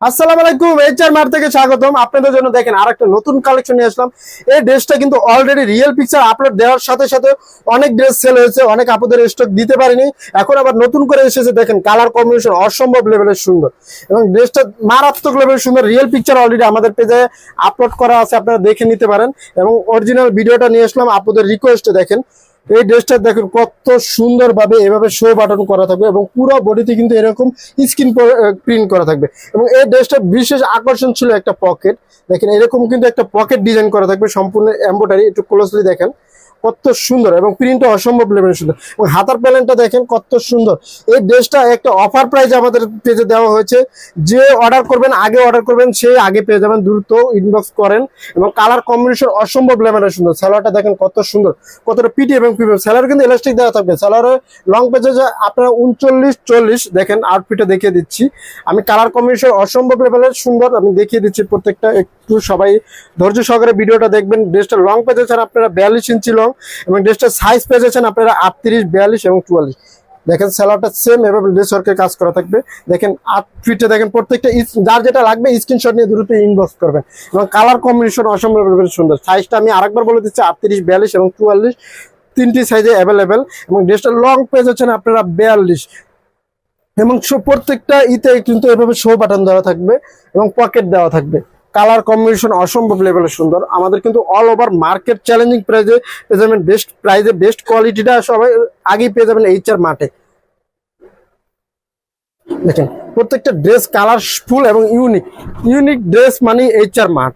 আসসালামু আলাইকুম, HR mart থেকে স্বাগতম। আপনাদের জন্য দেখেন আরেকটা নতুন কালেকশন নিয়ে আসলাম। এই ড্রেসটা কিন্তু অলরেডি রিয়েল পিকচার আপলোড দেওয়ার সাথে সাথে অনেক ড্রেস সেল হয়েছে, অনেক আপুদের স্টক দিতে পারিনি, এখন আবার নতুন করে এসেছে। দেখেন কালার কম্বিনেশন অসম্ভব লেভেলের সুন্দর এবং ড্রেসটা মারাত্মক লেভেলের সুন্দর। রিয়েল পিকচার অলরেডি আমাদের পেজে আপলোড করা আছে, আপনারা দেখে নিতে পারেন এবং অরিজিনাল ভিডিওটা নিয়ে আসলাম আপুদের রিকোয়েস্টে। দেখেন এই ড্রেসটা দেখেন কত সুন্দর ভাবে এভাবে শো বাটন করা থাকবে এবং পুরো বডিতে কিন্তু এরকম স্ক্রিন প্রিন্ট করা থাকবে। এবং এই ড্রেসটা বিশেষ আকর্ষণ ছিল একটা পকেট। দেখেন এরকম কিন্তু একটা পকেট ডিজাইন করা থাকবে, সম্পূর্ণ এমব্রয়ডারি। একটু ক্লোজলি দেখেন কত সুন্দর এবং প্রিন্টটা অসম্ভব লেভেলের সুন্দর এবং হাতার প্যানেলটা দেখেন কত সুন্দর। এই ড্রেসটা একটা অফার প্রাইজে আমাদের পেজে দেওয়া হয়েছে। যে অর্ডার করবেন, আগে অর্ডার করবেন, সে আগে পেয়ে যাবেন, দ্রুত ইনবক্স করেন। এবং কালার কম্বিনেশন অসম্ভব লেভেলের সুন্দর। সালোয়ারটা দেখেন কত সুন্দর, কতটা পিটি এবং পিপি। সালোয়ার কিন্তু ইলাস্টিক দেওয়া থাকবে। সালোয়ারে লং পেজে আপনারা 39-40 দেখেন। আউটফিটটা দেখিয়ে দিচ্ছি আমি। কালার কম্বিনেশন অসম্ভব লেভেলের সুন্দর, আমি দেখিয়ে দিচ্ছি প্রত্যেকটা। একটু সবাই ধৈর্য সহকারে ভিডিওটা দেখবেন। ড্রেসটা লং পেজেছেন আপনারা 42 ইঞ্চি লং এবং ড্রেসটার সাইজ পেয়েছেন আপনারা 38, 42 এবং 44। দেখেন সালোয়ারটা সেম এভাবে ড্রেস ওয়ার্কের কাজ করা থাকবে। দেখেন আউটফিটে দেখেন প্রত্যেকটা যার যেটা লাগবে স্ক্রিনশট নিয়ে দ্রুত ইনবক্স করবেন। এবং কালার কম্বিনেশন অসম্ভব সুন্দর। সাইজটা আমি আরেকবার বলে দিচ্ছি 38, 42 এবং 44, তিনটি সাইজে অ্যাভেলেবেল। এবং ড্রেসটা লং পেয়েছেন আপনারা 42 এবং প্রত্যেকটা কিন্তু এভাবে শো বাটন দেওয়া থাকবে এবং পকেট দেওয়া থাকবে। কালার কম্বিনেশন অসম্ভব লেভেলের সুন্দর। আমাদের কিন্তু অল ওভার মার্কেট চ্যালেঞ্জিং প্রাইজে পেয়ে যাবেন, বেস্ট প্রাইজে বেস্ট কোয়ালিটিটা সবাই আগেই পেয়ে যাবেন এইচআর মার্টে। দেখেন প্রত্যেকটা ড্রেস কালারফুল এবং ইউনিক ড্রেস মানে এইচআর মার্ট।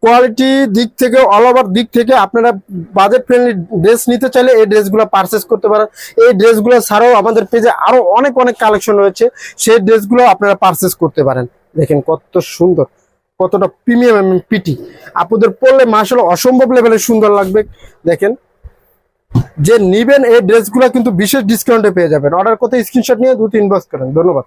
কোয়ালিটি দিক থেকে অল ওভার দিক থেকে আপনারা বাজেট ফ্রেন্ডলি ড্রেস নিতে চাইলে এই ড্রেসগুলো পারচেস করতে পারেন। এই ড্রেসগুলো ছাড়াও আমাদের পেজে আরো অনেক কালেকশন রয়েছে, সেই ড্রেসগুলো আপনারা পারচেস করতে পারেন। দেখেন কত সুন্দর, কতটা প্রিমিয়াম এবং পিটি। আপনাদের পরলে মাশাআল্লাহ অসম্ভব লেভেলের সুন্দর লাগবে। দেখেন যে নিবেন এই ড্রেসগুলো কিন্তু বিশেষ ডিসকাউন্টে পেয়ে যাবেন। অর্ডার করতে স্ক্রিনশট নিয়ে দ্রুত ইনবক্স করেন। ধন্যবাদ।